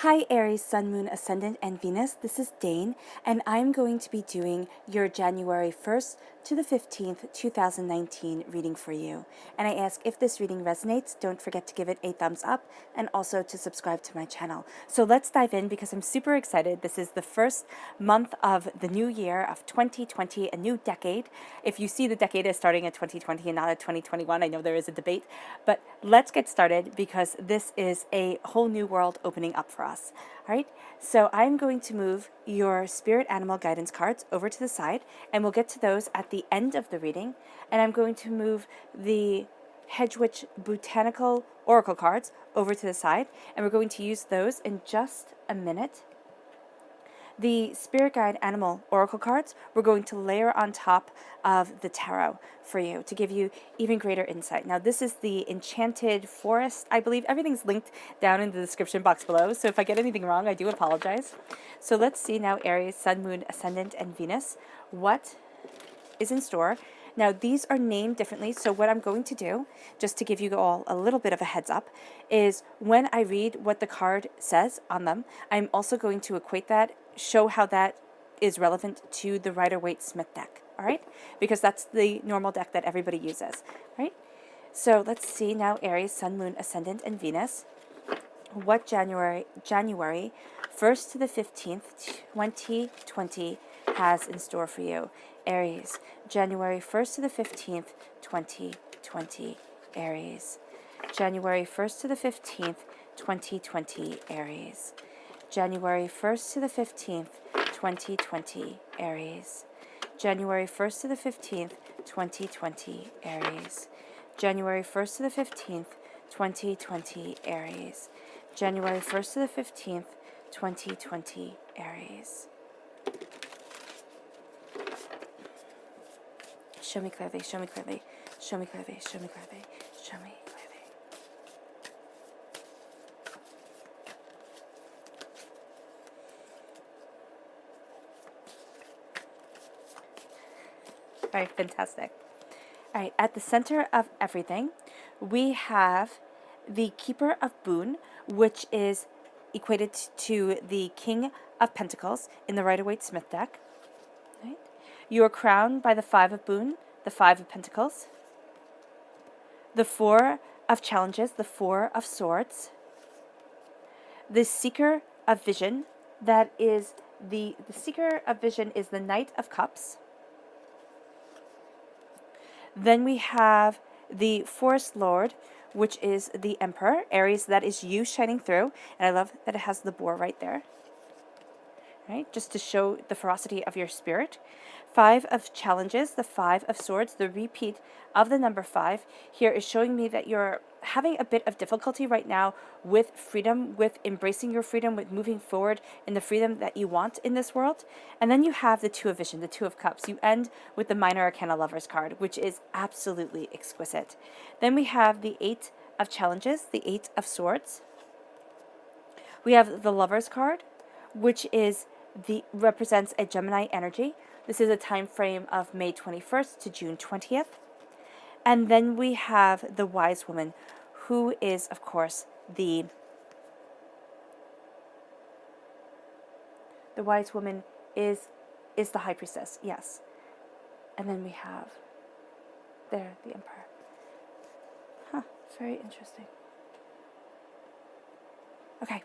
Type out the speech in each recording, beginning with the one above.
Hi Aries, Sun, Moon, Ascendant, and Venus. This is Dane, and I'm going to be doing your January 1st to the 15th, 2019 reading for you. And I ask if this reading resonates, don't forget to give it a thumbs up and also to subscribe to my channel. So let's dive in because I'm super excited. This is the first month of the new year of 2020, a new decade. If you see the decade as starting at 2020 and not at 2021, I know there is a debate, but let's get started because this is a whole new world opening up for us. All right, so I'm going to move your spirit animal guidance cards over to the side, and we'll get to those at the end of the reading. And I'm going to move the Hedgewitch Botanical Oracle cards over to the side, and we're going to use those in just a minute. The Spirit Guide Animal Oracle cards, we're going to layer on top of the tarot for you to give you even greater insight. Now, this is the Enchanted Forest. I believe everything's linked down in the description box below, so if I get anything wrong, I do apologize. So let's see now, Aries, Sun, Moon, Ascendant, and Venus, what is in store. Now, these are named differently, so what I'm going to do, just to give you all a little bit of a heads up, is when I read what the card says on them, I'm also going to equate that, show how that is relevant to the Rider-Waite-Smith deck, all right? Because that's the normal deck that everybody uses, right? So let's see now, Aries, Sun, Moon, Ascendant, and Venus, what January 1st to the 15th, 2020 has in store for you. Aries, January 1st to the 15th, 2020, Aries. January 1st to the 15th, 2020, Aries. January 1st to the 15th, 2020, Aries. January 1st to the 15th, 2020, Aries. January 1st to the 15th, 2020, Aries. January 1st to the 15th, 2020, Aries. Show me clearly, show me clearly, show me clearly, show me clearly, show me clearly. All right, fantastic. All right, at the center of everything, we have the Keeper of Boon, which is equated to the King of Pentacles in the Rider-Waite-Smith deck. Right? You are crowned by the Five of Boon, the Five of Pentacles, the Four of Challenges, the Four of Swords, the Seeker of Vision, that is the Seeker of Vision is the Knight of Cups. Then we have the Forest Lord, which is the Emperor, Aries, that is you shining through, and I love that it has the boar right there. Right, just to show the ferocity of your spirit. Five of Challenges, the Five of Swords, the repeat of the number 5 here is showing me that you're having a bit of difficulty right now with freedom, with embracing your freedom, with moving forward in the freedom that you want in this world. And then you have the Two of Vision, the Two of Cups. You end with the Minor Arcana Lovers card, which is absolutely exquisite. Then we have the Eight of Challenges, the Eight of Swords. We have the Lovers card, which is represents a Gemini energy. This is a time frame of May 21st to June 20th. And then we have the Wise Woman, who is, of course, the Wise Woman is the High Priestess, yes. And then we have there the Emperor. Huh, very interesting. Okay.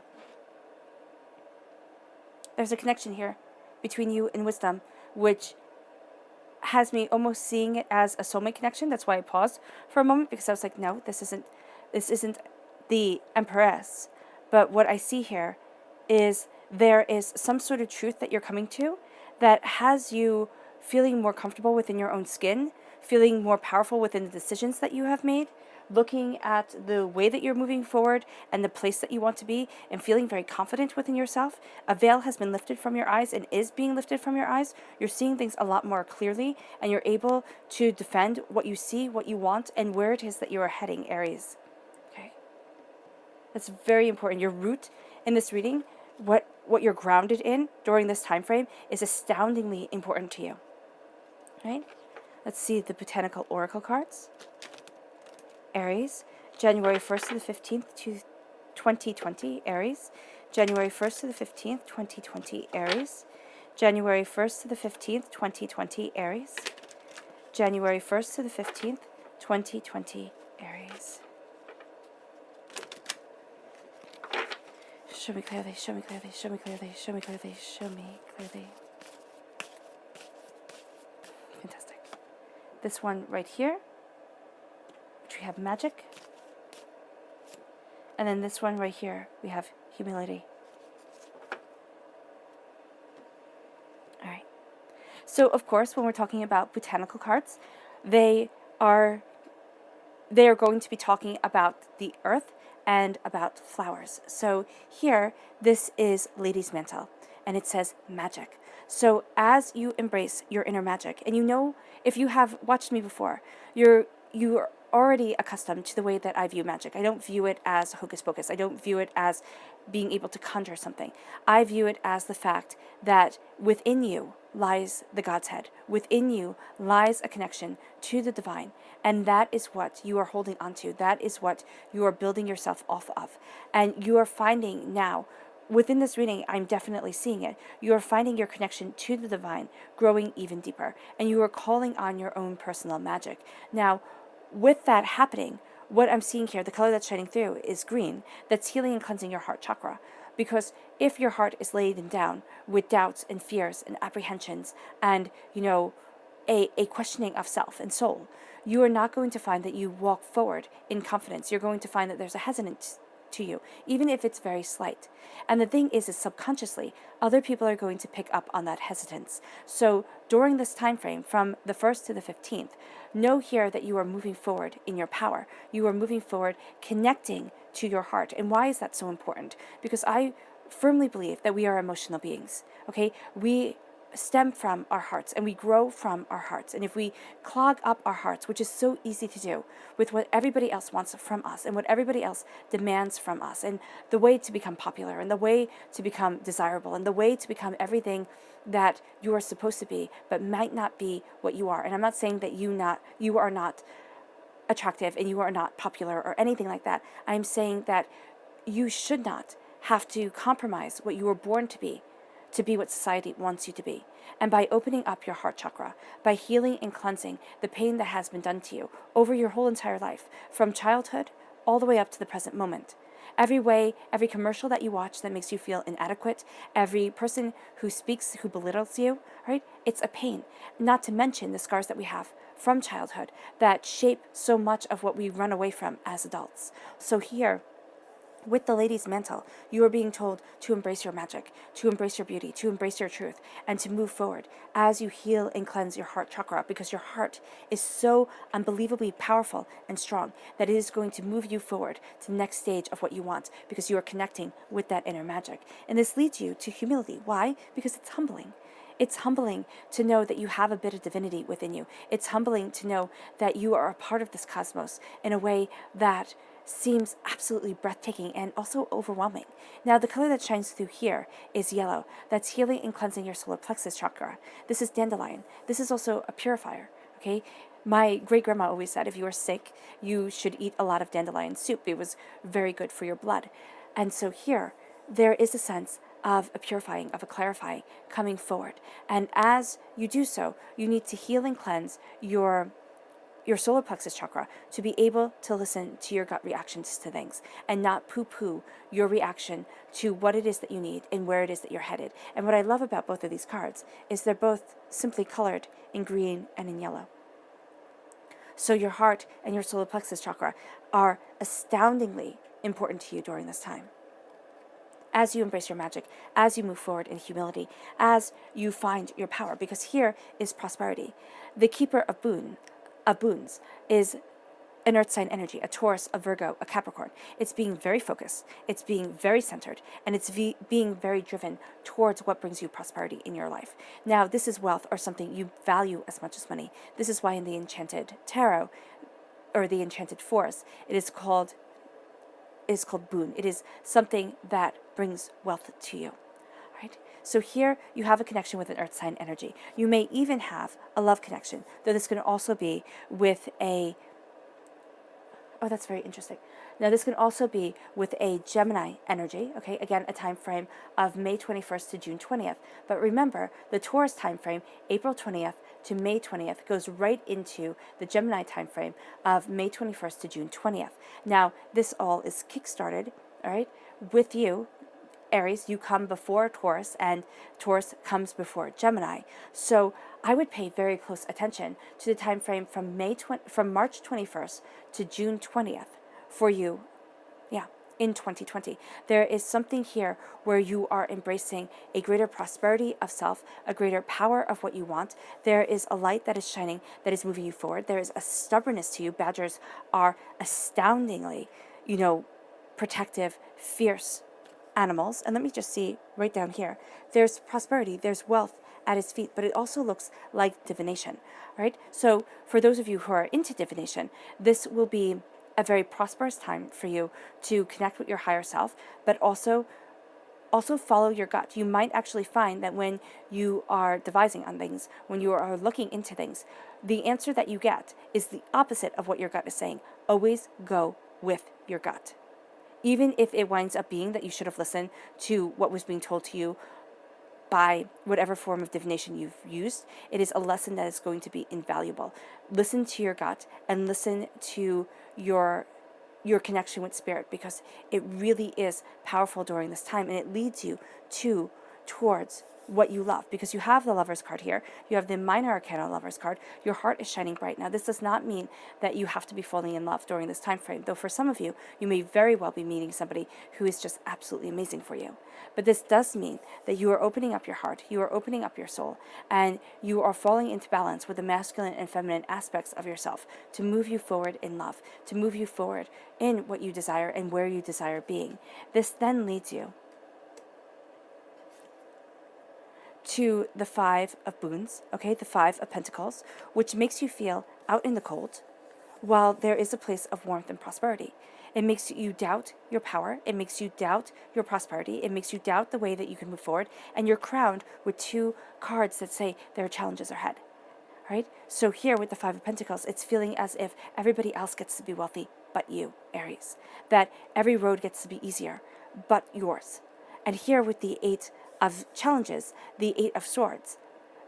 There's a connection here between you and wisdom, which has me almost seeing it as a soulmate connection. That's why I paused for a moment, because I was like, no, this isn't the Empress. But what I see here is there is some sort of truth that you're coming to that has you feeling more comfortable within your own skin, feeling more powerful within the decisions that you have made, looking at the way that you're moving forward and the place that you want to be, and feeling very confident within yourself. A veil has been lifted from your eyes and is being lifted from your eyes. You're seeing things a lot more clearly, and you're able to defend what you see, what you want, and where it is that you are heading, Aries. Okay? That's very important. Your root in this reading, what you're grounded in during this time frame, is astoundingly important to you. Right? Let's see the Botanical Oracle cards. Aries, January 1st to the 15th, 2020, Aries. January 1st to the 15th, 2020, Aries. January 1st to the 15th, 2020, Aries. January 1st to the 15th, 2020, Aries. Show me clearly, show me clearly, show me clearly, show me clearly, show me clearly. Fantastic. This one right here, which we have magic. And then this one right here, we have humility. All right. So, of course, when we're talking about botanical cards, they are going to be talking about the earth and about flowers. So here, this is Lady's Mantle, and it says magic. So as you embrace your inner magic, and you know, if you have watched me before, you're already accustomed to the way that I view magic. I don't view it as hocus pocus. I don't view it as being able to conjure something. I view it as the fact that within you lies the God's head. Within you lies a connection to the divine. And that is what you are holding onto. That is what you are building yourself off of. And you are finding now, within this reading, I'm definitely seeing it. You are finding your connection to the divine growing even deeper. And you are calling on your own personal magic. Now, with that happening, what I'm seeing here, the color that's shining through is green. That's healing and cleansing your heart chakra. Because if your heart is laden down with doubts and fears and apprehensions and, a questioning of self and soul, you are not going to find that you walk forward in confidence. You're going to find that there's a hesitance to you, even if it's very slight. And the thing is subconsciously, other people are going to pick up on that hesitance. So during this time frame, from the 1st to the 15th, know here that you are moving forward in your power. You are moving forward, connecting to your heart. And why is that so important? Because I firmly believe that we are emotional beings, okay? We stem from our hearts and we grow from our hearts. And if we clog up our hearts, which is so easy to do with what everybody else wants from us and what everybody else demands from us, and the way to become popular and the way to become desirable and the way to become everything that you are supposed to be but might not be what you are. And I'm not saying that you are not attractive and you are not popular or anything like that. I'm saying that you should not have to compromise what you were born to be what society wants you to be. And by opening up your heart chakra, by healing and cleansing the pain that has been done to you over your whole entire life, from childhood all the way up to the present moment. Every commercial that you watch that makes you feel inadequate, every person who speaks, who belittles you, right? It's a pain. Not to mention the scars that we have from childhood that shape so much of what we run away from as adults. So here, with the Lady's Mantle, you are being told to embrace your magic, to embrace your beauty, to embrace your truth, and to move forward as you heal and cleanse your heart chakra, because your heart is so unbelievably powerful and strong that it is going to move you forward to the next stage of what you want, because you are connecting with that inner magic. And this leads you to humility. Why? Because it's humbling. It's humbling to know that you have a bit of divinity within you. It's humbling to know that you are a part of this cosmos in a way that seems absolutely breathtaking and also overwhelming. Now, the color that shines through here is yellow. That's healing and cleansing your solar plexus chakra. This is dandelion. This is also a purifier, okay? My great-grandma always said if you are sick, you should eat a lot of dandelion soup. It was very good for your blood. And so here, there is a sense of a purifying, of a clarifying coming forward. And as you do so, you need to heal and cleanse your solar plexus chakra to be able to listen to your gut reactions to things and not poo-poo your reaction to what it is that you need and where it is that you're headed. And what I love about both of these cards is they're both simply colored in green and in yellow. So your heart and your solar plexus chakra are astoundingly important to you during this time. As you embrace your magic, as you move forward in humility, as you find your power, because here is prosperity. The keeper of boons is an earth sign energy, a Taurus, a Virgo, a Capricorn. It's being very focused, it's being very centered, and it's being very driven towards what brings you prosperity in your life. Now, this is wealth or something you value as much as money. This is why in the Enchanted Tarot, or the Enchanted Forest, it is called boon. It is something that brings wealth to you. Right? So here you have a connection with an earth sign energy. You may even have a love connection, though this can also be with a Oh, that's very interesting. Now, this can also be with a Gemini energy, okay? Again, a time frame of May 21st to June 20th. But remember, the Taurus time frame, April 20th to May 20th, goes right into the Gemini time frame of May 21st to June 20th. Now, this all is kickstarted, all right, with you, Aries. You come before Taurus, and Taurus comes before Gemini. So I would pay very close attention to the time frame from from March 21st to June 20th for you. Yeah, in 2020. There is something here where you are embracing a greater prosperity of self, a greater power of what you want. There is a light that is shining, that is moving you forward. There is a stubbornness to you. Badgers are astoundingly, protective, fierce animals. And let me just see right down here. There's prosperity, there's wealth at his feet, but it also looks like divination, right? So for those of you who are into divination, this will be a very prosperous time for you to connect with your higher self, but also follow your gut. You might actually find that when you are devising on things, when you are looking into things, the answer that you get is the opposite of what your gut is saying. Always go with your gut. Even if it winds up being that you should have listened to what was being told to you by whatever form of divination you've used, it is a lesson that is going to be invaluable. Listen to your gut and listen to your connection with spirit, because it really is powerful during this time, and it leads you towards what you love, because you have the Lover's card here. You have the Minor Arcana Lover's card. Your heart is shining bright. Now, this does not mean that you have to be falling in love during this time frame, though for some of you, you may very well be meeting somebody who is just absolutely amazing for you. But this does mean that you are opening up your heart, you are opening up your soul, and you are falling into balance with the masculine and feminine aspects of yourself to move you forward in love, to move you forward in what you desire and where you desire being. This then leads you to the Five of Boons, okay, the Five of Pentacles, which makes you feel out in the cold, while there is a place of warmth and prosperity. It makes you doubt your power. It makes you doubt your prosperity. It makes you doubt the way that you can move forward. And you're crowned with two cards that say there are challenges ahead. Right? So here with the Five of Pentacles, it's feeling as if everybody else gets to be wealthy but you, Aries. That every road gets to be easier but yours. And here with the Eight of Challenges, the Eight of Swords,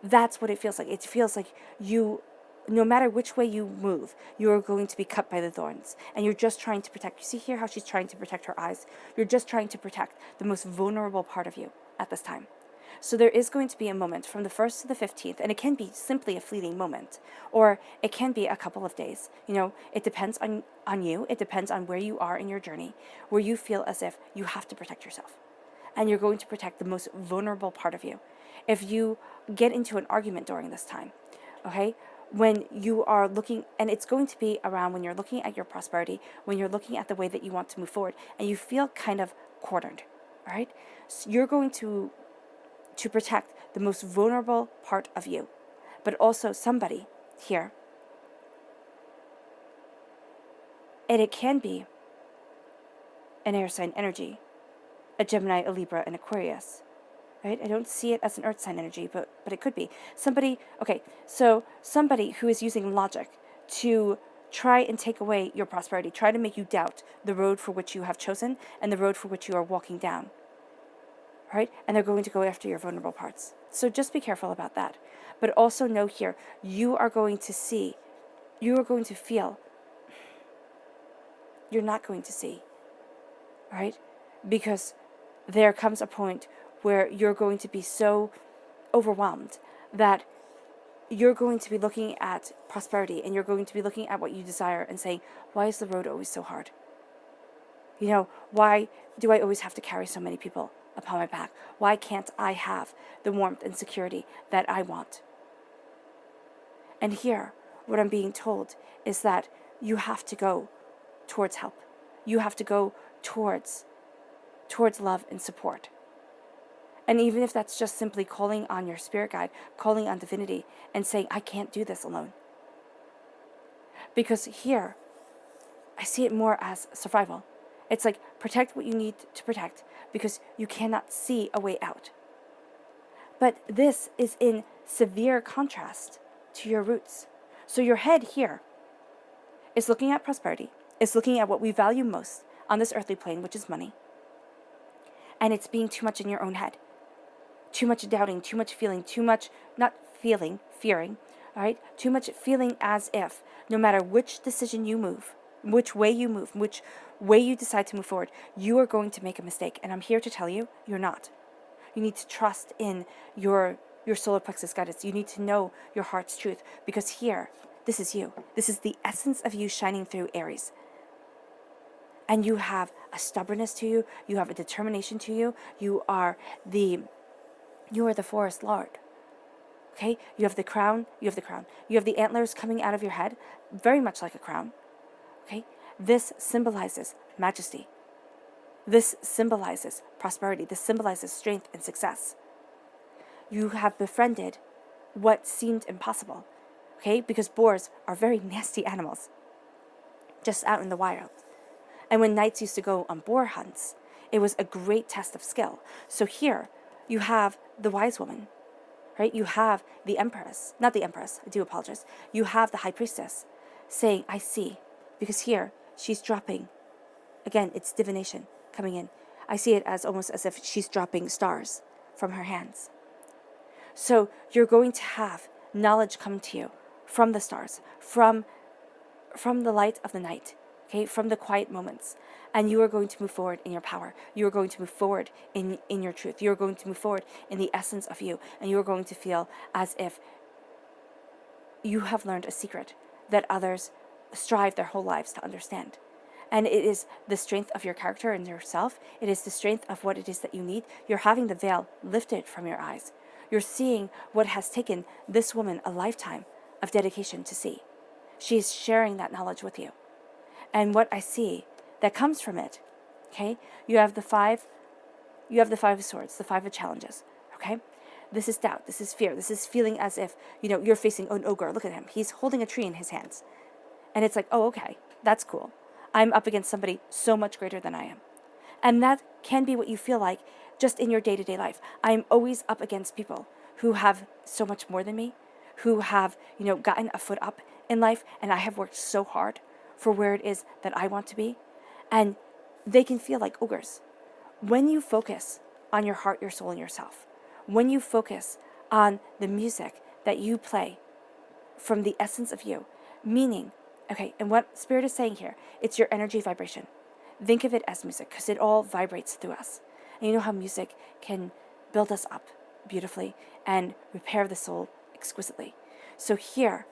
that's what it feels like. It feels like you, no matter which way you move, you are going to be cut by the thorns. And you're just trying to protect. You see here how she's trying to protect her eyes? You're just trying to protect the most vulnerable part of you at this time. So there is going to be a moment from the 1st to the 15th, and it can be simply a fleeting moment, or it can be a couple of days. It depends on you. It depends on where you are in your journey, where you feel as if you have to protect yourself. And you're going to protect the most vulnerable part of you. If you get into an argument during this time, okay, when you are looking, and it's going to be around when you're looking at your prosperity, when you're looking at the way that you want to move forward, and you feel kind of cornered, all right? So you're going to protect the most vulnerable part of you, but also somebody here. And it can be an air sign energy, a Gemini, a Libra, an Aquarius, right? I don't see it as an earth sign energy, but it could be. Somebody who is using logic to try and take away your prosperity, try to make you doubt the road for which you have chosen and the road for which you are walking down. Right? And they're going to go after your vulnerable parts. So just be careful about that. But also know here, you are going to feel, you're not going to see, right? Because there comes a point where you're going to be so overwhelmed that you're going to be looking at prosperity and you're going to be looking at what you desire and saying, why is the road always so hard? Why do I always have to carry so many people upon my back? Why can't I have the warmth and security that I want? And here, what I'm being told is that you have to go towards help. You have to go towards love and support. And even if that's just simply calling on your spirit guide, calling on divinity, and saying, I can't do this alone. Because here, I see it more as survival. It's like protect what you need to protect because you cannot see a way out. But this is in severe contrast to your roots. So your head here is looking at prosperity. is looking at what we value most on this earthly plane, which is money. And it's being too much in your own head. Too much doubting, too much feeling, too much, not feeling, fearing, all right? Too much feeling as if no matter which decision you move, which way you move, which way you decide to move forward, you are going to make a mistake. And I'm here to tell you, you're not. You need to trust in your solar plexus guidance. You need to know your heart's truth, because here, this is you. This is the essence of you shining through, Aries. And you have a stubbornness to you. You have a determination to you. You are the forest lord. Okay? You have the crown. You have the crown. You have the antlers coming out of your head, very much like a crown. Okay? This symbolizes majesty. This symbolizes prosperity. This symbolizes strength and success. You have befriended what seemed impossible. Okay? Because boars are very nasty animals, just out in the wild. And when knights used to go on boar hunts, it was a great test of skill. So here, you have the wise woman, right? You have the empress, not the empress, I do apologize. You have the high priestess saying, I see, because here she's dropping. Again, it's divination coming in. I see it as almost as if she's dropping stars from her hands. So you're going to have knowledge come to you from the stars, from the light of the night, okay, from the quiet moments. And you are going to move forward in your power. You are going to move forward in your truth. You are going to move forward in the essence of you. And you are going to feel as if you have learned a secret that others strive their whole lives to understand. And it is the strength of your character and yourself. It is the strength of what it is that you need. You're having the veil lifted from your eyes. You're seeing what has taken this woman a lifetime of dedication to see. She is sharing that knowledge with you. And what I see that comes from it, okay, you have the five of swords, the 5 of challenges, okay? This is doubt, this is fear, this is feeling as if, you're facing an ogre. Look at him. He's holding a tree in his hands. And it's like, oh, okay, that's cool. I'm up against somebody so much greater than I am. And that can be what you feel like just in your day-to-day life. I'm always up against people who have so much more than me, who have, gotten a foot up in life, and I have worked so hard for where it is that I want to be. And they can feel like ogres. When you focus on your heart, your soul, and yourself, when you focus on the music that you play from the essence of you, meaning, okay, and what Spirit is saying here, it's your energy vibration. Think of it as music, because it all vibrates through us. And you know how music can build us up beautifully and repair the soul exquisitely. So here,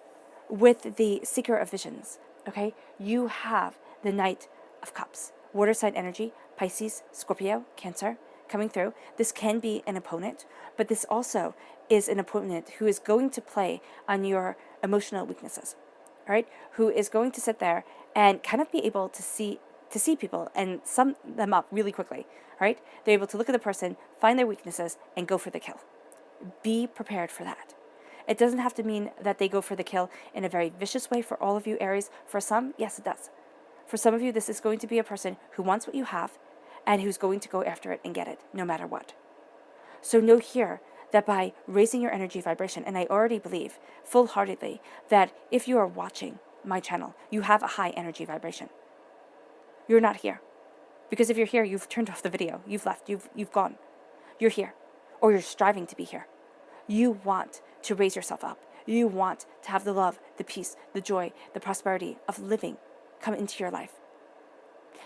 with the Seeker of Visions, okay, you have the Knight of Cups, water sign energy, Pisces, Scorpio, Cancer, coming through. This can be an opponent, but this also is an opponent who is going to play on your emotional weaknesses, all right, who is going to sit there and kind of be able to see people and sum them up really quickly, all right? They're able to look at the person, find their weaknesses, and go for the kill. Be prepared for that. It doesn't have to mean that they go for the kill in a very vicious way for all of you, Aries. For some, yes, it does. For some of you, this is going to be a person who wants what you have and who's going to go after it and get it, no matter what. So know here that by raising your energy vibration, and I already believe full-heartedly that if you are watching my channel, you have a high energy vibration. You're not here. Because if you're here, you've turned off the video. You've left. You've gone. You're here. Or you're striving to be here. You want to raise yourself up. You want to have the love, the peace, the joy, the prosperity of living come into your life.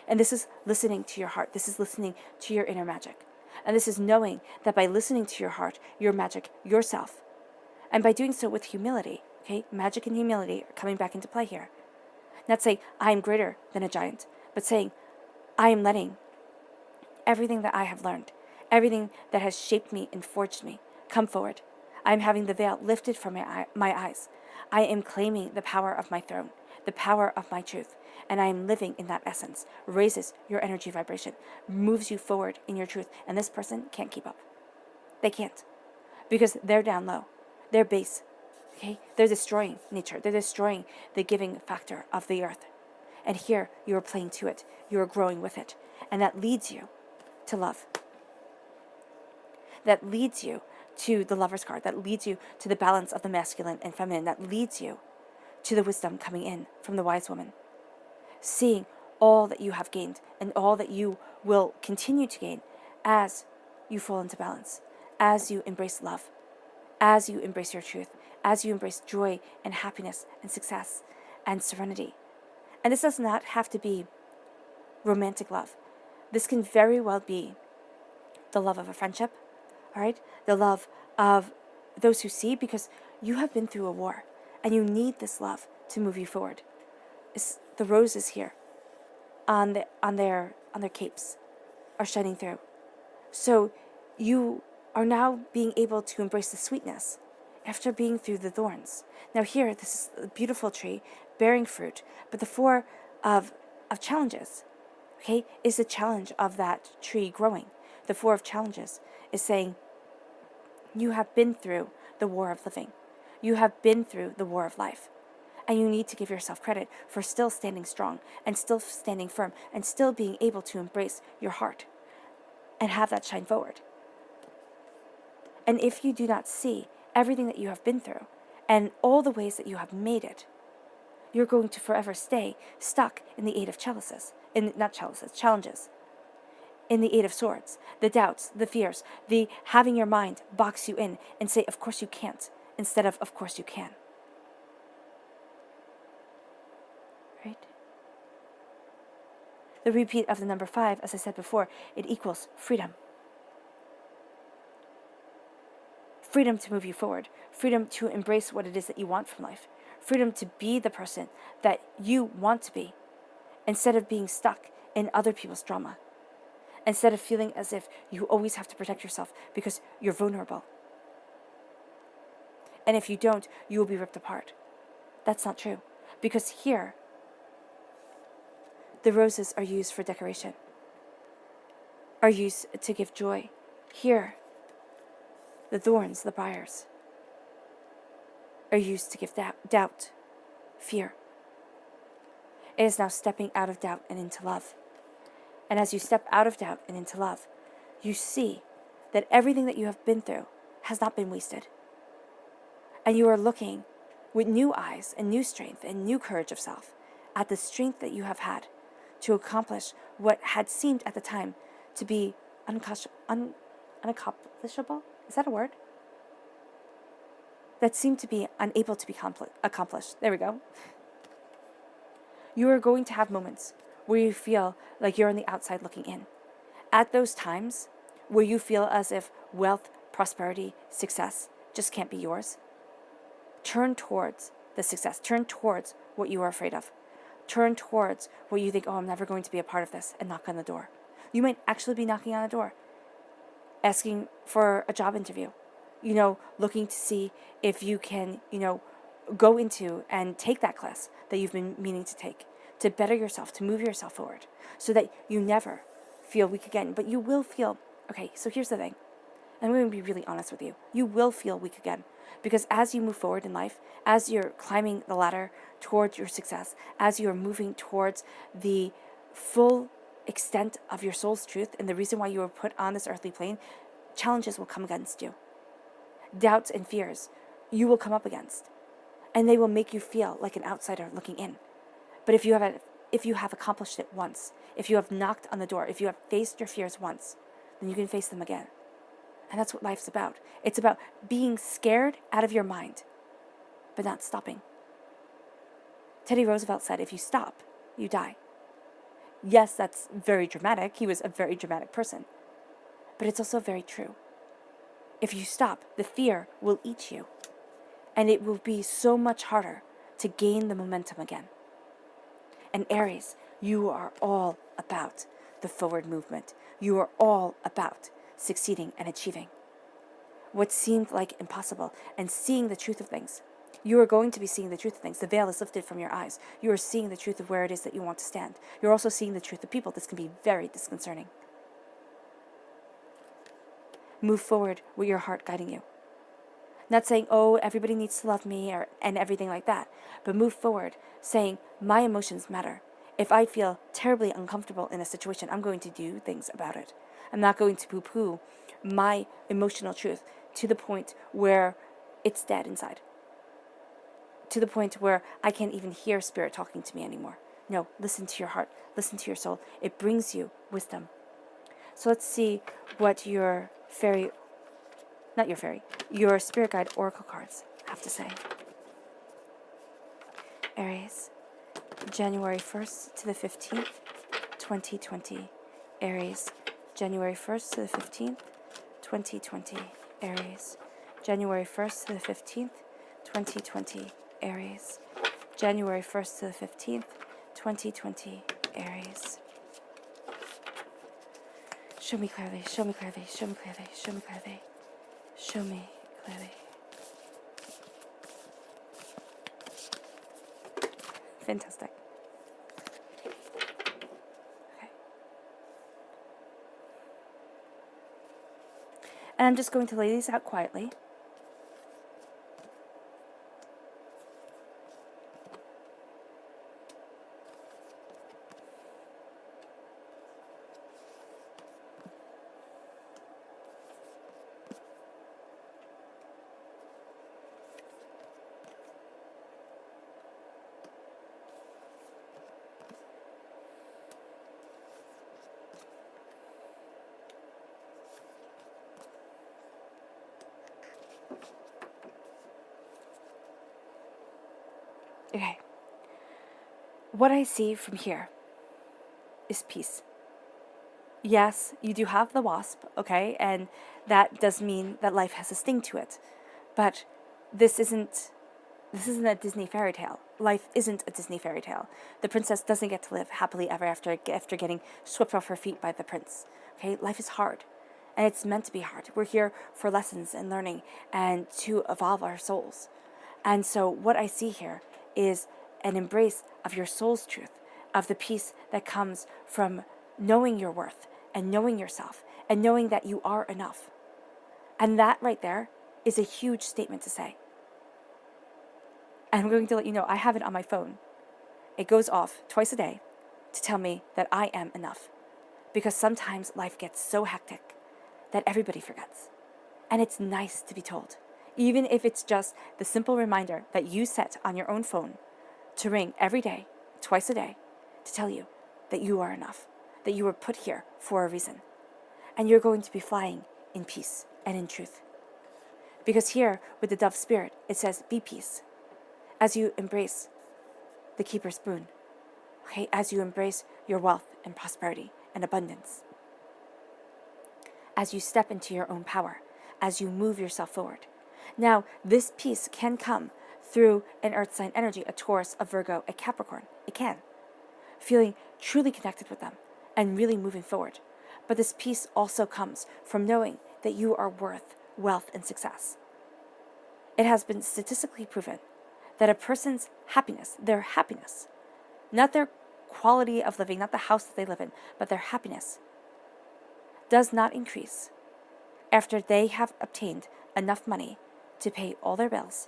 And this is listening to your heart. This is listening to your inner magic. And this is knowing that by listening to your heart, your magic, yourself, and by doing so with humility, okay, magic and humility are coming back into play here. Not saying, I am greater than a giant, but saying, I am letting everything that I have learned, everything that has shaped me and forged me, come forward. I am having the veil lifted from my eyes. I am claiming the power of my throne, the power of my truth, and I am living in that essence. Raises your energy vibration, moves you forward in your truth, and this person can't keep up. They can't, because they're down low. They're base, okay? They're destroying nature. They're destroying the giving factor of the earth. And here, you are playing to it. You are growing with it. And that leads you to love. That leads you to the Lover's card. That leads you to the balance of the masculine and feminine. That leads you to the wisdom coming in from the wise woman. seeing all that you have gained and all that you will continue to gain as you fall into balance, as you embrace love, as you embrace your truth, as you embrace joy and happiness and success and serenity. And this does not have to be romantic love. This can very well be the love of a friendship, all right? The love of those who see, because you have been through a war and you need this love to move you forward. The roses here on their capes are shining through. So you are now being able to embrace the sweetness after being through the thorns. Now here, this is a beautiful tree bearing fruit, but the four of challenges, okay, is the challenge of that tree growing. The four of challenges is saying, you have been through the war of living. You have been through the war of life. And you need to give yourself credit for still standing strong and still standing firm and still being able to embrace your heart and have that shine forward. And if you do not see everything that you have been through and all the ways that you have made it, you're going to forever stay stuck in the Eight of Chalices, challenges, in the Eight of Swords, the doubts, the fears, the having your mind box you in and say, of course you can't, instead of course you can. Right? The repeat of the number 5, as I said before, it equals freedom. Freedom to move you forward. Freedom to embrace what it is that you want from life. Freedom to be the person that you want to be, instead of being stuck in other people's drama. Instead of feeling as if you always have to protect yourself because you're vulnerable. And if you don't, you will be ripped apart. That's not true. Because here, the roses are used for decoration, are used to give joy. Here, the thorns, the briars, are used to give doubt, fear. It is now stepping out of doubt and into love. And as you step out of doubt and into love, you see that everything that you have been through has not been wasted. And you are looking with new eyes and new strength and new courage of self at the strength that you have had to accomplish what had seemed at the time to be unaccomplishable. Is that a word? That seemed to be unable to be accomplished. There we go. You are going to have moments where you feel like you're on the outside looking in. At those times where you feel as if wealth, prosperity, success just can't be yours, turn towards the success. Turn towards what you are afraid of. Turn towards what you think, oh, I'm never going to be a part of this, and knock on the door. You might actually be knocking on a door, asking for a job interview, looking to see if you can, go into and take that class that you've been meaning to take, to better yourself, to move yourself forward, so that you never feel weak again. But you will feel, okay, so here's the thing. I'm going to be really honest with you. You will feel weak again. Because as you move forward in life, as you're climbing the ladder towards your success, as you're moving towards the full extent of your soul's truth and the reason why you were put on this earthly plane, challenges will come against you. Doubts and fears you will come up against. And they will make you feel like an outsider looking in. But if you have accomplished it once, if you have knocked on the door, if you have faced your fears once, then you can face them again. And that's what life's about. It's about being scared out of your mind, but not stopping. Teddy Roosevelt said, if you stop, you die. Yes, that's very dramatic. He was a very dramatic person. But it's also very true. If you stop, the fear will eat you. And it will be so much harder to gain the momentum again. And Aries, you are all about the forward movement. You are all about succeeding and achieving what seemed like impossible and seeing the truth of things. You are going to be seeing the truth of things. The veil is lifted from your eyes. You are seeing the truth of where it is that you want to stand. You're also seeing the truth of people. This can be very disconcerting. Move forward with your heart guiding you. Not saying, oh, everybody needs to love me and everything like that. But move forward saying, my emotions matter. If I feel terribly uncomfortable in a situation, I'm going to do things about it. I'm not going to poo-poo my emotional truth to the point where it's dead inside. To the point where I can't even hear spirit talking to me anymore. No, listen to your heart. Listen to your soul. It brings you wisdom. So let's see what your your spirit guide oracle cards have to say. Aries, January 1st to the 15th, 2020. Aries, January 1st to the 15th, 2020. Aries, January 1st to the 15th, 2020. Aries, January 1st to the 15th, 2020. Aries. Show me clearly, show me clearly, show me clearly, show me clearly, show me clearly. Fantastic. Okay. And I'm just going to lay these out quietly. Okay. What I see from here is peace. Yes, you do have the wasp, okay? And that does mean that life has a sting to it. But this isn't a Disney fairy tale. Life isn't a Disney fairy tale. The princess doesn't get to live happily ever after getting swept off her feet by the prince. Okay? Life is hard. And it's meant to be hard. We're here for lessons and learning and to evolve our souls. And so what I see here is an embrace of your soul's truth, of the peace that comes from knowing your worth and knowing yourself and knowing that you are enough. And that right there is a huge statement to say. And I'm going to let you know, I have it on my phone. It goes off twice a day to tell me that I am enough. Because sometimes life gets so hectic that everybody forgets. And it's nice to be told. Even if it's just the simple reminder that you set on your own phone to ring every day, twice a day, to tell you that you are enough, that you were put here for a reason. And you're going to be flying in peace and in truth. Because here, with the dove spirit, it says, be peace. As you embrace the keeper's boon, okay, as you embrace your wealth and prosperity and abundance, as you step into your own power, as you move yourself forward. Now, this peace can come through an earth sign energy, a Taurus, a Virgo, a Capricorn. It can. Feeling truly connected with them and really moving forward. But this peace also comes from knowing that you are worth wealth and success. It has been statistically proven that a person's happiness, not their quality of living, not the house that they live in, but their happiness, does not increase after they have obtained enough money to pay all their bills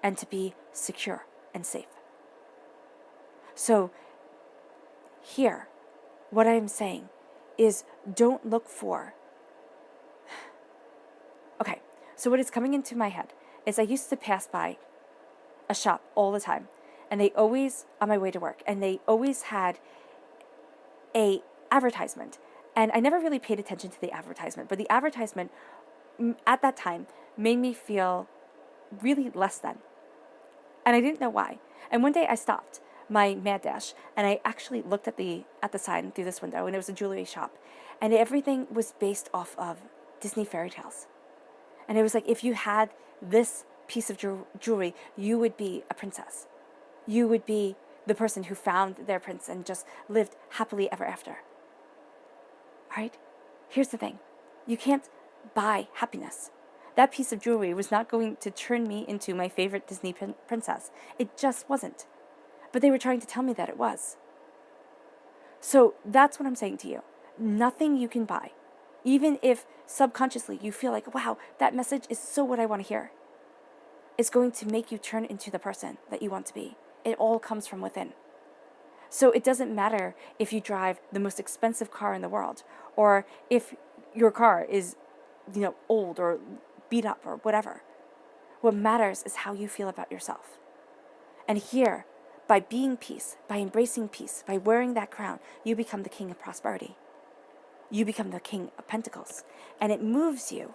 and to be secure and safe. So here, what I am saying is don't look for... Okay, so what is coming into my head is I used to pass by a shop all the time, and they always, on my way to work, and they always had a advertisement. And I never really paid attention to the advertisement, but the advertisement at that time made me feel really less than. And I didn't know why. And one day I stopped my mad dash and I actually looked at the sign through this window, and it was a jewelry shop. And everything was based off of Disney fairy tales. And it was like, if you had this piece of jewelry, you would be a princess. You would be the person who found their prince and just lived happily ever after. All right? Here's the thing. You can't buy happiness. That piece of jewelry was not going to turn me into my favorite Disney princess. It just wasn't. But they were trying to tell me that it was. So that's what I'm saying to you. Nothing you can buy, even if subconsciously you feel like, wow, that message is so what I want to hear, is going to make you turn into the person that you want to be. It all comes from within. So it doesn't matter if you drive the most expensive car in the world, or if your car is, old or beat up or whatever. What matters is how you feel about yourself. And here, by being peace, by embracing peace, by wearing that crown, you become the king of prosperity. You become the king of pentacles. And it moves you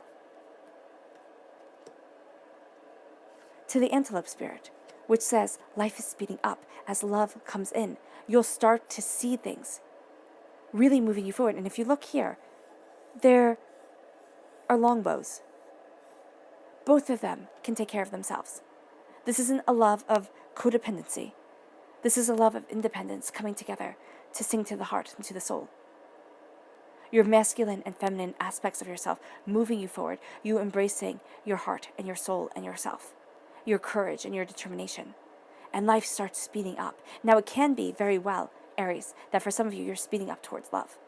to the antelope spirit, which says life is speeding up as love comes in. You'll start to see things really moving you forward. And if you look here, there are longbows. Both of them can take care of themselves. This isn't a love of codependency. This is a love of independence coming together to sing to the heart and to the soul. Your masculine and feminine aspects of yourself moving you forward, you embracing your heart and your soul and yourself, your courage and your determination. And life starts speeding up. Now, it can be very well, Aries, that for some of you, you're speeding up towards love.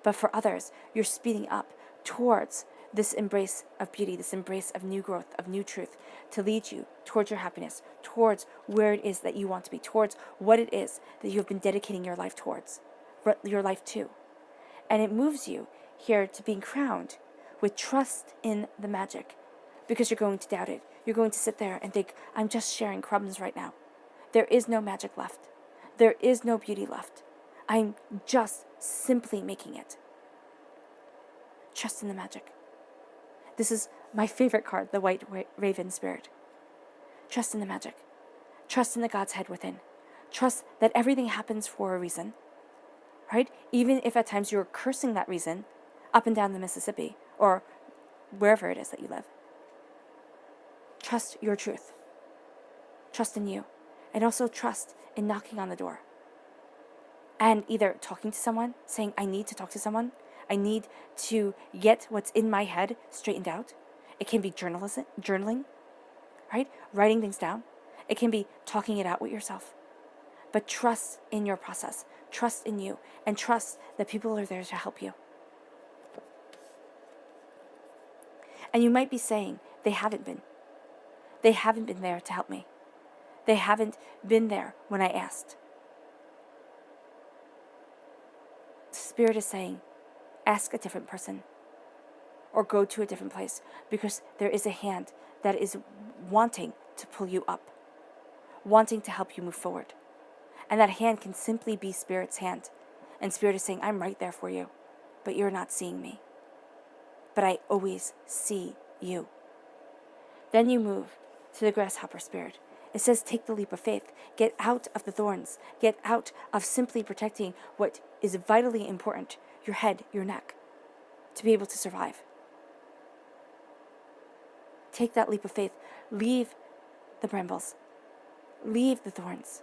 But for others, you're speeding up towards this embrace of beauty, this embrace of new growth, of new truth, to lead you towards your happiness, towards where it is that you want to be, towards what it is that you have been dedicating your life towards, your life to. And it moves you here to being crowned with trust in the magic, because you're going to doubt it. You're going to sit there and think, I'm just sharing crumbs right now. There is no magic left. There is no beauty left. I'm just simply making it. Trust in the magic. This is my favorite card, the White Raven Spirit. Trust in the magic. Trust in the God's head within. Trust that everything happens for a reason, right? Even if at times you're cursing that reason up and down the Mississippi or wherever it is that you live. Trust your truth. Trust in you. And also trust in knocking on the door. And either talking to someone, saying, I need to talk to someone. I need to get what's in my head straightened out. It can be journaling, right? Writing things down. It can be talking it out with yourself. But trust in your process. Trust in you. And trust that people are there to help you. And you might be saying, they haven't been. They haven't been there to help me. They haven't been there when I asked. Spirit is saying, ask a different person or go to a different place, because there is a hand that is wanting to pull you up, wanting to help you move forward. And that hand can simply be Spirit's hand. And Spirit is saying, I'm right there for you, but you're not seeing me. But I always see you. Then you move to the grasshopper spirit. It says, take the leap of faith. Get out of the thorns. Get out of simply protecting what is vitally important, your head, your neck, to be able to survive. Take that leap of faith. Leave the brambles. Leave the thorns.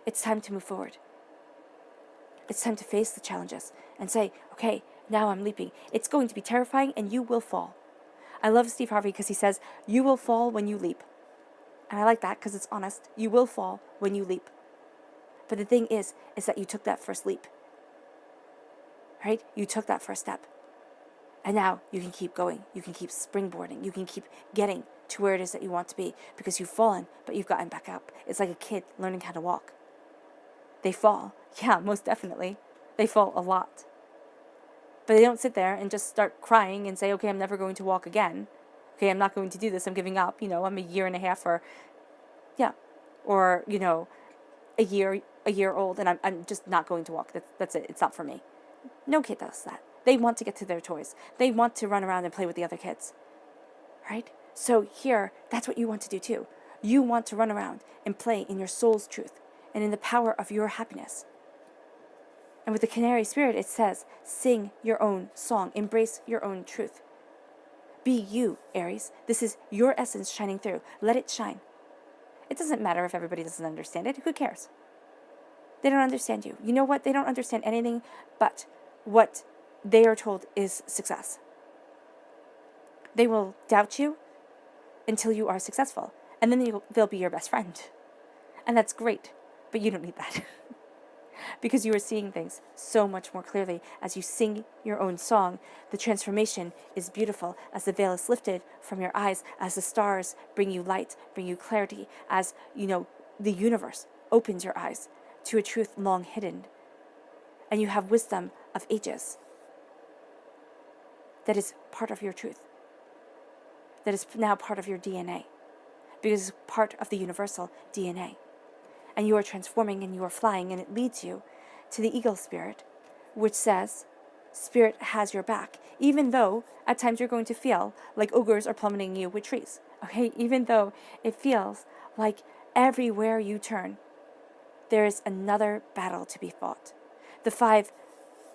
It's time to move forward. It's time to face the challenges and say, okay, now I'm leaping. It's going to be terrifying and you will fall. I love Steve Harvey because he says, you will fall when you leap. And I like that because it's honest. You will fall when you leap. But the thing is that you took that first leap. Right? You took that first step. And now you can keep going. You can keep springboarding. You can keep getting to where it is that you want to be, because you've fallen, but you've gotten back up. It's like a kid learning how to walk. They fall. Yeah, most definitely. They fall a lot. But they don't sit there and just start crying and say, okay, I'm never going to walk again. Okay, I'm not going to do this. I'm giving up. I'm a year and a half or a year old, and I'm just not going to walk. That's it. It's not for me. No kid does that. They want to get to their toys. They want to run around and play with the other kids. Right? So here, that's what you want to do too. You want to run around and play in your soul's truth and in the power of your happiness. And with the canary spirit, it says, sing your own song. Embrace your own truth. Be you, Aries. This is your essence shining through. Let it shine. It doesn't matter if everybody doesn't understand it. Who cares? They don't understand you. You know what? They don't understand anything but what they are told is success. They will doubt you until you are successful. And then they'll be your best friend. And that's great. But you don't need that. Because you are seeing things so much more clearly as you sing your own song. The transformation is beautiful as the veil is lifted from your eyes, as the stars bring you light, bring you clarity, as, the universe opens your eyes to a truth long hidden. And you have wisdom of ages that is part of your truth, that is now part of your DNA, because it's part of the universal DNA. and you are transforming and you are flying, and it leads you to the eagle spirit, which says Spirit has your back, even though at times you're going to feel like ogres are plummeting you with trees. Okay, even though it feels like everywhere you turn, there is another battle to be fought. The five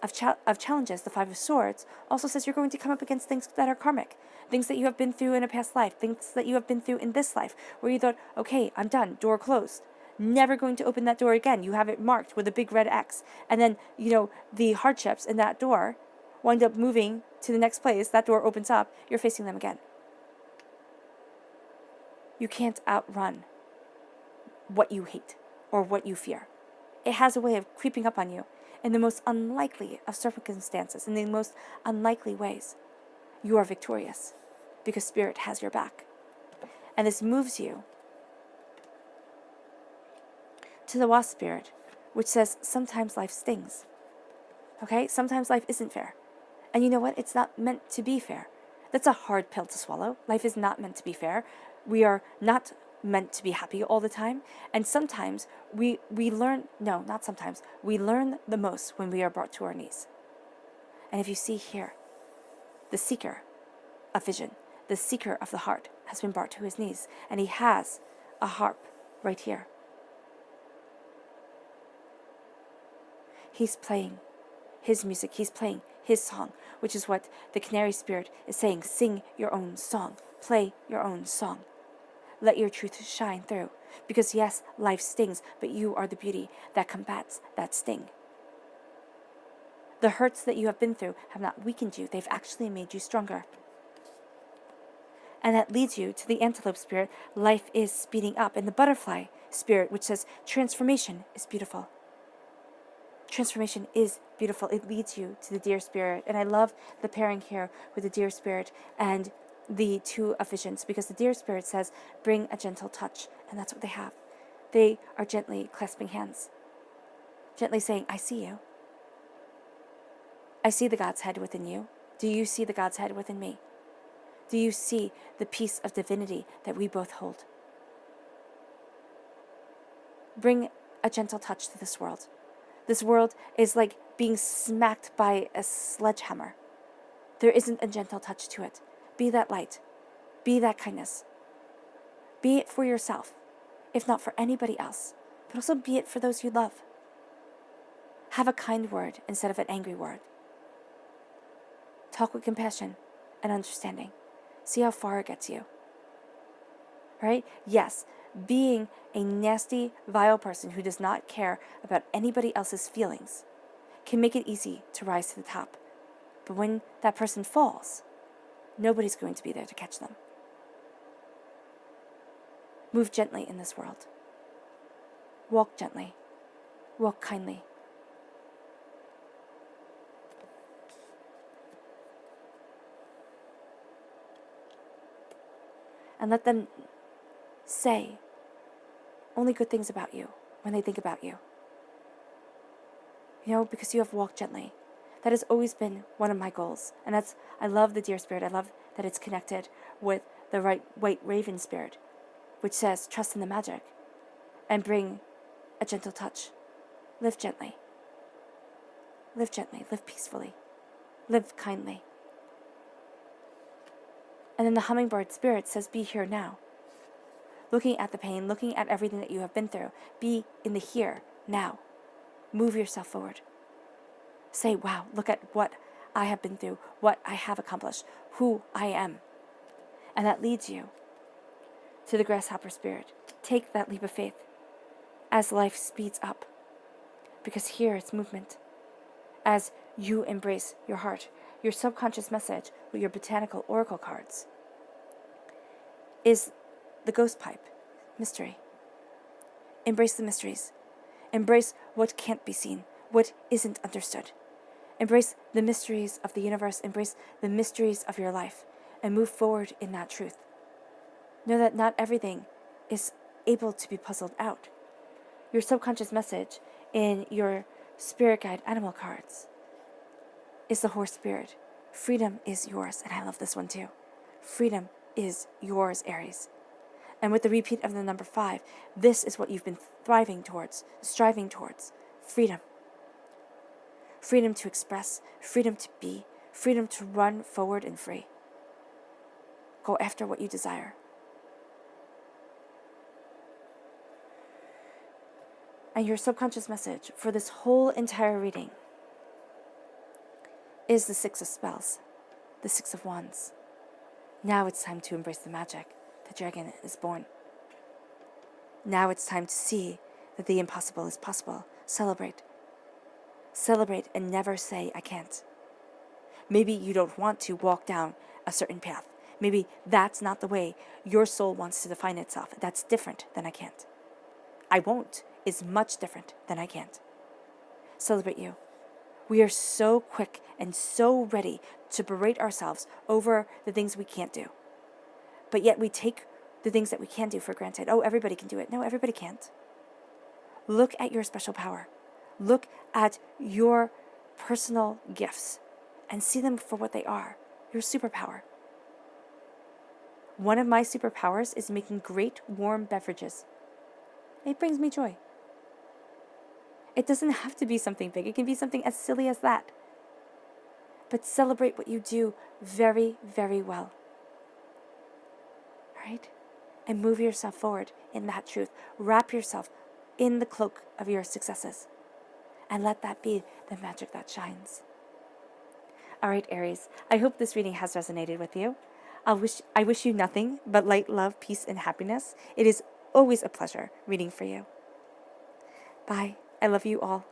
of challenges, the Five of Swords, also says you're going to come up against things that are karmic, things that you have been through in a past life, things that you have been through in this life, where you thought, okay, I'm done, door closed. Never going to open that door again. You have it marked with a big red X. And then, the hardships in that door wind up moving to the next place. That door opens up. You're facing them again. You can't outrun what you hate or what you fear. It has a way of creeping up on you in the most unlikely of circumstances, in the most unlikely ways. You are victorious because Spirit has your back. And this moves you to the Wasp Spirit, which says sometimes life stings. Okay? Sometimes life isn't fair. And you know what? It's not meant to be fair. That's a hard pill to swallow. Life is not meant to be fair. We are not meant to be happy all the time. And sometimes we learn, no, not sometimes, we learn the most when we are brought to our knees. And if you see here, the seeker of vision, the seeker of the heart has been brought to his knees. And he has a harp right here. He's playing his music. He's playing his song, which is what the Canary Spirit is saying. Sing your own song. Play your own song. Let your truth shine through. Because yes, life stings, but you are the beauty that combats that sting. The hurts that you have been through have not weakened you. They've actually made you stronger. And that leads you to the Antelope Spirit. Life is speeding up. And the Butterfly Spirit, which says transformation is beautiful. Transformation is beautiful. It leads you to the Deer Spirit. And I love the pairing here with the Deer Spirit and the Two of Visions, because the Deer Spirit says, bring a gentle touch. And that's what they have. They are gently clasping hands, gently saying, I see you. I see the God's head within you. Do you see the God's head within me? Do you see the piece of divinity that we both hold? Bring a gentle touch to this world. This world is like being smacked by a sledgehammer. There isn't a gentle touch to it. Be that light. Be that kindness. Be it for yourself, if not for anybody else, but also be it for those you love. Have a kind word instead of an angry word. Talk with compassion and understanding. See how far it gets you. Right? Yes, being a nasty, vile person who does not care about anybody else's feelings can make it easy to rise to the top. But when that person falls, nobody's going to be there to catch them. Move gently in this world. Walk gently. Walk kindly. And let them say only good things about you when they think about you. Because you have walked gently. That has always been one of my goals. And I love the Deer Spirit. I love that it's connected with the White Raven Spirit, which says, trust in the magic and bring a gentle touch. Live gently. Live gently. Live peacefully. Live kindly. And then the Hummingbird Spirit says, be here now. Looking at the pain, looking at everything that you have been through. Be in the here, now. Move yourself forward. Say, wow, look at what I have been through, what I have accomplished, who I am. And that leads you to the Grasshopper Spirit. Take that leap of faith as life speeds up. Because here it's movement. As you embrace your heart, your subconscious message with your botanical oracle cards is the ghost pipe, mystery. Embrace the mysteries. Embrace what can't be seen, what isn't understood. Embrace the mysteries of the universe. Embrace the mysteries of your life and move forward in that truth. Know that not everything is able to be puzzled out. Your subconscious message in your spirit guide animal cards is the Horse Spirit. Freedom is yours. And I love this one too. Freedom is yours, Aries. And with the repeat of the number 5, this is what you've been striving towards. Freedom. Freedom to express, freedom to be, freedom to run forward and free. Go after what you desire. And your subconscious message for this whole entire reading is the 6 of Spells, the 6 of Wands. Now it's time to embrace the magic. The dragon is born. Now it's time to see that the impossible is possible. Celebrate. Celebrate and never say, I can't. Maybe you don't want to walk down a certain path. Maybe that's not the way your soul wants to define itself. That's different than I can't. I won't is much different than I can't. Celebrate you. We are so quick and so ready to berate ourselves over the things we can't do. But yet we take the things that we can do for granted. Oh, everybody can do it. No, everybody can't. Look at your special power. Look at your personal gifts and see them for what they are. Your superpower. One of my superpowers is making great warm beverages. It brings me joy. It doesn't have to be something big. It can be something as silly as that. But celebrate what you do very, very well. All right? And move yourself forward in that truth. Wrap yourself in the cloak of your successes. And let that be the magic that shines. All right, Aries, I hope this reading has resonated with you. I wish you nothing but light, love, peace, and happiness. It is always a pleasure reading for you. Bye. I love you all.